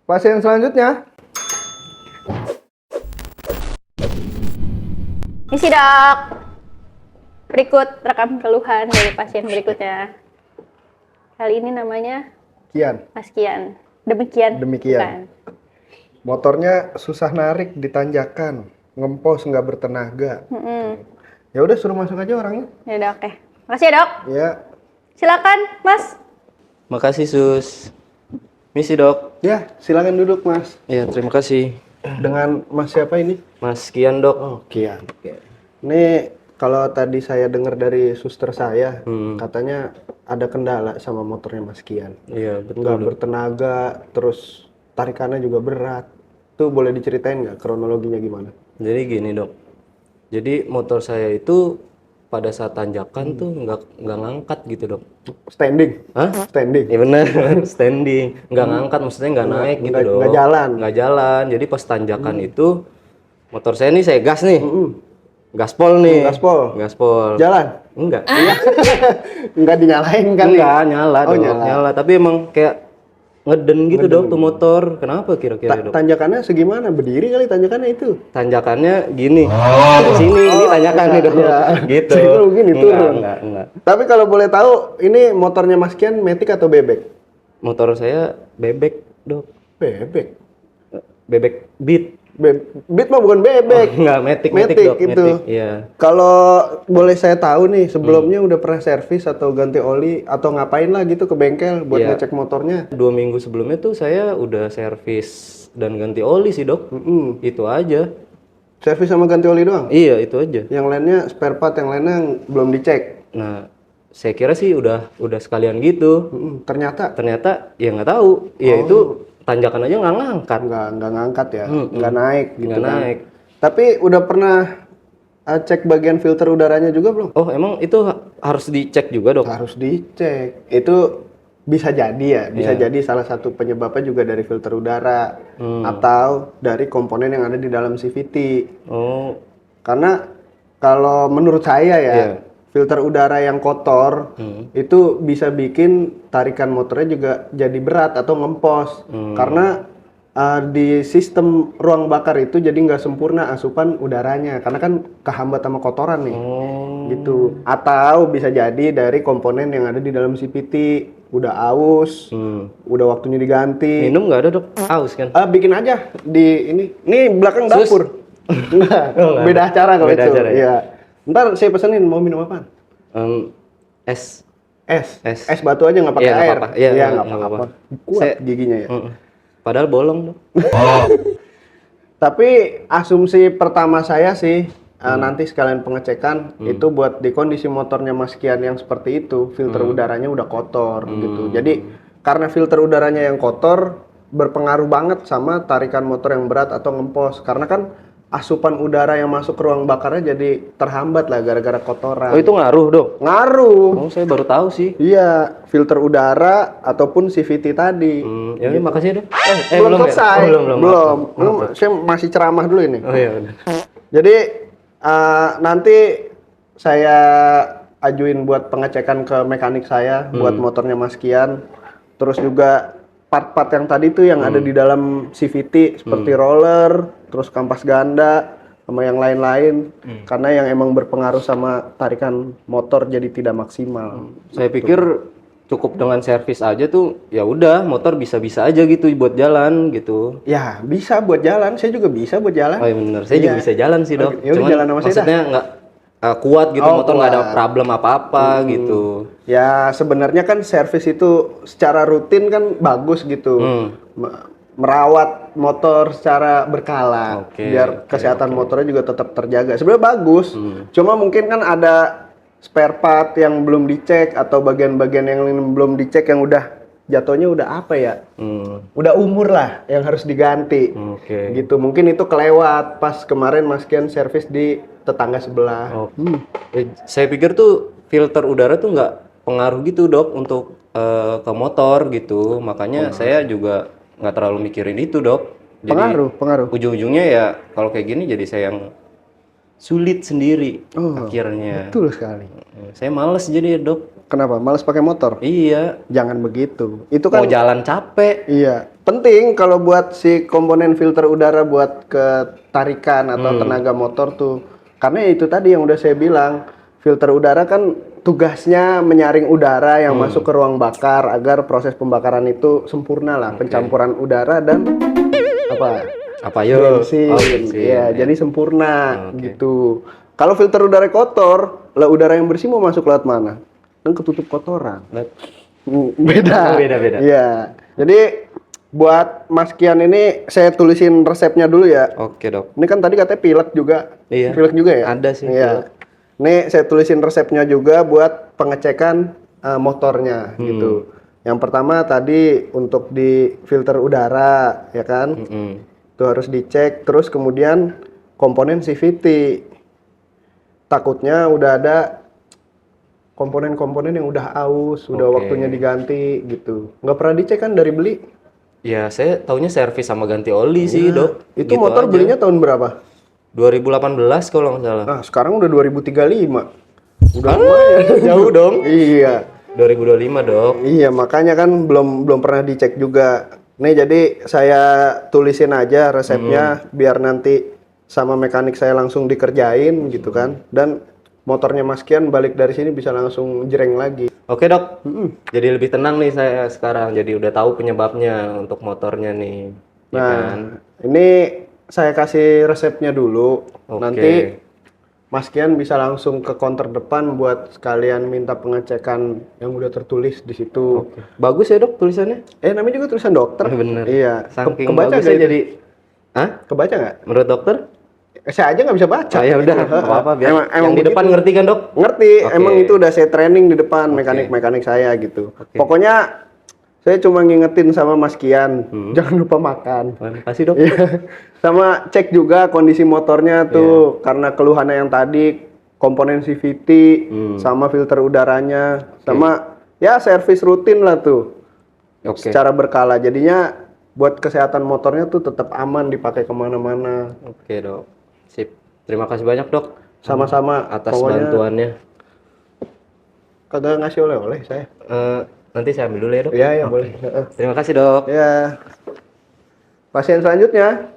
Pasien selanjutnya. Misi dok. Berikut rekam keluhan dari pasien berikutnya. Kali ini namanya Kian. Mas Kian. Demikian. Demikian. Bukan. Motornya susah narik di tanjakan, ngempos nggak bertenaga. Ya udah suruh masuk aja orangnya. Ya udah oke. Makasih ya dok. Ya. Silakan Mas. Makasih Sus. Misi dok. Ya, silakan duduk Mas. Ya terima kasih. Dengan Mas siapa ini? Mas Kian dok. Oh, Kian. Ini kalau tadi saya dengar dari suster saya, katanya ada kendala sama motornya Mas Kian. Iya betul. Nggak Dok. bertenaga, terus tarikannya juga berat. Tuh boleh diceritain nggak kronologinya gimana? Jadi gini dok. Jadi motor saya itu pada saat tanjakan tuh nggak ngangkat gitu dok. Standing? Hah? Standing? Iya bener. Standing. Nggak ngangkat maksudnya nggak naik gitu dok. Nggak jalan? Nggak jalan. Jadi pas tanjakan itu motor saya nih saya gas nih. Gaspol nih. Gaspol? Gaspol. Jalan? Enggak. Nggak dinyalain kan? Enggak, nyala Oh, dok. nyala. Nyala. Tapi emang kayak ngeden gitu dok tuh motor. Kenapa kira-kira dok? Tanjakannya segimana? Berdiri kali tanjakannya itu? Tanjakannya gini. Sini ini tanjakannya dok. iya. Gitu. Situ gini, turun. Enggak. Tapi kalau boleh tahu, ini motornya Mas Kian Matic atau bebek? Motor saya bebek dok. Bebek? Bebek Beat. Beat mah bukan bebek. Enggak, Matic dok. itu. Matic, iya. Kalau boleh saya tahu nih, sebelumnya udah pernah servis atau ganti oli atau ngapain lah gitu ke bengkel buat Iya. ngecek motornya? 2 minggu sebelumnya tuh saya udah servis dan ganti oli sih dok. Itu aja. Servis sama ganti oli doang? Iya itu aja. Yang lainnya spare part yang lainnya belum dicek. Nah saya kira sih udah sekalian gitu. Ternyata Ternyata ya nggak tahu. Ya itu tanjakan aja nggak ngangkat. nggak ngangkat ya, nggak naik gitu Nggak kan. naik. Tapi udah pernah cek bagian filter udaranya juga belum? Oh emang itu harus dicek juga dok? Harus dicek. Itu bisa jadi ya, bisa Iya. jadi salah satu penyebabnya juga dari filter udara atau dari komponen yang ada di dalam CVT. Oh Karena kalau menurut saya ya, Iya. filter udara yang kotor itu bisa bikin tarikan motornya juga jadi berat atau ngempos. Karena di sistem ruang bakar itu jadi nggak sempurna asupan udaranya, karena kan kehambat sama kotoran nih, gitu. Atau bisa jadi dari komponen yang ada di dalam CVT udah aus, udah waktunya diganti. minum nggak ada dok? Aus kan? Bikin aja di ini belakang Sus. dapur. Enggak, Oh, nggak beda ada. acara kalau Beda itu. acara ya? Iya. Ntar saya pesenin mau minum apa? Es. Es. Es. Es batu aja nggak pakai Iya, nggak air. apa-apa. Iya, nggak nggak apa-apa. apa-apa. Kuat Saya- giginya ya. Padahal bolong dok. Tapi asumsi pertama saya sih nanti sekalian pengecekan itu buat di kondisi motornya Mas Kian yang seperti itu, filter udaranya udah kotor gitu. Jadi karena filter udaranya yang kotor berpengaruh banget sama tarikan motor yang berat atau ngempos. Karena kan asupan udara yang masuk ke ruang bakarnya jadi terhambat lah gara-gara kotoran. Oh itu ngaruh dok? Ngaruh. Oh saya baru tahu sih. Iya, filter udara ataupun CVT tadi. Ya udah, makasih dok. belum ya? selesai. Oh, belum. Belum. Saya masih ceramah dulu ini. Oh iya udah. Jadi nanti saya ajuin buat pengecekan ke mekanik saya buat motornya Mas Kian. Terus juga part-part yang tadi tuh yang ada di dalam CVT seperti roller, terus kampas ganda, sama yang lain-lain. Karena yang emang berpengaruh sama tarikan motor jadi tidak maksimal. Saya pikir cukup dengan servis aja tuh ya udah motor bisa-bisa aja gitu buat jalan gitu. Ya bisa buat jalan, saya juga bisa buat jalan. Oh iya bener, saya juga Iya. bisa jalan sih dok. Ya udah jalan sama saya dah. maksudnya nggak kuat gitu, Oh, motor nggak ada kuat. problem apa-apa gitu. Ya sebenarnya kan servis itu secara rutin kan bagus gitu. Merawat motor secara berkala biar kesehatan motornya juga tetap terjaga. Sebenarnya bagus. Cuma mungkin kan ada spare part yang belum dicek atau bagian-bagian yang belum dicek yang udah jatuhnya udah apa ya? Udah umur lah yang harus diganti. Oke. Gitu. Mungkin itu kelewat pas kemarin Mas Kian servis di tetangga sebelah. Oh. Saya pikir tuh filter udara tuh nggak pengaruh gitu dok untuk ke motor gitu. Makanya saya juga nggak terlalu mikirin itu dok. Jadi Pengaruh. ujung-ujungnya ya kalau kayak gini jadi saya yang sulit sendiri Oh, akhirnya. betul sekali. Saya males jadi ya, Dok. Kenapa? Males pakai motor? Iya, Jangan begitu. Itu mau kan jalan capek. iya, penting kalau buat si komponen filter udara buat ketarikan atau tenaga motor tuh. Karena itu tadi yang udah saya bilang, filter udara kan tugasnya menyaring udara yang masuk ke ruang bakar agar proses pembakaran itu sempurna lah, pencampuran udara dan apa? Apa yuk? Bensin. Bensin. Iya, jadi sempurna gitu. Kalau filter udara kotor, lah udara yang bersih mau masuk lewat mana? Kan ketutup kotoran. Beda. Beda-beda. Iya. Jadi buat Mas Kian ini saya tulisin resepnya dulu ya. Oke, Dok. Ini kan tadi katanya pilek juga. Iya. Pilek juga ya? Ada sih, Iya. Ini saya tulisin resepnya juga buat pengecekan motornya gitu. Yang pertama tadi untuk di filter udara ya kan. Itu harus dicek. Terus kemudian komponen CVT. Takutnya udah ada komponen-komponen yang udah aus, udah waktunya diganti gitu. Nggak pernah dicek kan dari beli? Ya, saya taunya servis sama ganti oli sih, Dok. Itu Gitu motor aja. belinya tahun berapa? 2018 kalau nggak salah. Nah, sekarang udah 2035. Udah lumayan. Jauh dong. Iya. 2025, Dok. Iya, makanya kan belum pernah dicek juga. Nih jadi saya tulisin aja resepnya biar nanti sama mekanik saya langsung dikerjain gitu kan. Dan motornya Mas Kian balik dari sini bisa langsung jreng lagi. Oke, Dok. Jadi lebih tenang nih saya sekarang. Jadi udah tahu penyebabnya untuk motornya nih. Ya Nah, kan? ini saya kasih resepnya dulu. Oke. Nanti Mas Kian bisa langsung ke counter depan buat sekalian minta pengecekan yang udah tertulis di situ. Bagus ya, Dok, tulisannya? Namanya juga tulisan dokter. Bener. Iya. Saking Kebaca bagusnya nggak itu? jadi... Hah? Kebaca nggak? Menurut dokter? Saya aja nggak bisa baca. Ya udah, nggak apa-apa. Biar Emang yang di depan begitu. ngerti kan, Dok? Ngerti, Oke. emang itu udah saya training di depan mekanik-mekanik saya gitu. Pokoknya saya cuma ngingetin sama Mas Kian, jangan lupa makan. Terima kasih, Dok. Iya. Sama cek juga kondisi motornya tuh, karena keluhannya yang tadi komponen CVT, sama filter udaranya, sama ya servis rutin lah tuh. Oke. Secara berkala, jadinya buat kesehatan motornya tuh tetap aman dipakai kemana-mana. Oke, Dok. Sip. Terima kasih banyak, Dok. Sama-sama. Atas Pokoknya bantuannya. kagak ngasih oleh-oleh saya. Nanti saya ambil dulu ya, Dok. Iya, ya boleh. Terima kasih, Dok. Ya. Pasien selanjutnya.